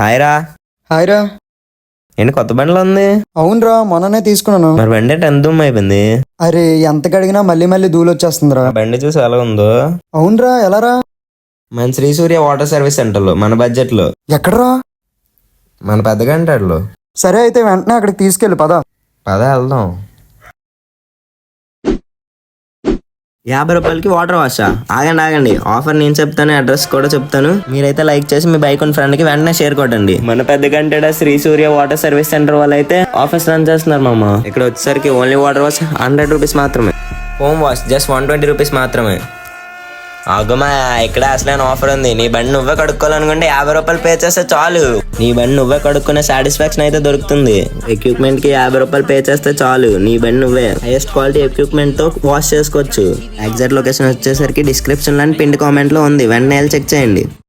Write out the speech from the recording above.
Hi రా. Hi రా. ఏంటి కొత్త బండిలో ఉంది? అవునరా, మొన్ననే తీసుకున్నాను. మరి బండి ఎంత దుమ్ము అయిపోయింది. అరే, ఎంత కడిగినా మళ్ళీ మళ్ళీ ధూళి వచ్చేస్తుందిరా. ఆ బండి చూసి ఎలా ఉందో. అవునరా, ఎలారా? మన శ్రీ సూర్య వాటర్ సర్వీస్ సెంటర్లో మన బడ్జెట్ లో ఎక్కడరా? మన పెద్ద గంటలో. సరే అయితే వెంటనే అక్కడికి తీసుకెళ్ళి పద. పద వెళ్దాం. 50 రూపాయలకి వాటర్ వాషా? ఆగండి ఆఫర్ నేను చెప్తాను, అడ్రస్ కూడా చెప్తాను. మీరైతే లైక్ చేసి మీ బైక్ ఉన్న ఫ్రెండ్ కి వెంటనే షేర్ కొట్టండి. మన పెద్ద గంట శ్రీ సూర్య వాటర్ సర్వీస్ సెంటర్ వాళ్ళు అయితే ఆఫర్స్ రన్ చేస్తున్నారు మామ. ఇక్కడ వచ్చేసరికి ఓన్లీ వాటర్ వాష్ 100 రూపీస్ మాత్రమే. హోమ్ వాష్ జస్ట్ 120 రూపీస్ మాత్రమే. ఆగమా, ఇక్కడ అసలైన ఆఫర్ ఉంది. నీ బండి నువ్వే కడుక్కోవాలనుకుంటే 50 రూపాయలు పే చేస్తే చాలు. నీ బండి నువ్వే కడుక్కునే సాటిస్ఫాక్షన్ అయితే దొరుకుతుంది. ఎక్విప్మెంట్ కి 50 రూపాయలు పే చేస్తే చాలు. నీ బండి నువ్వే హైయెస్ట్ క్వాలిటీ ఎక్విప్మెంట్ తో వాష్ చేసుకోవచ్చు. ఎగ్జాక్ట్ లొకేషన్ వచ్చేసరికి డిస్క్రిప్షన్ లో పిన్ కామెంట్ లో ఉంది. వెంటనే చెక్ చేయండి.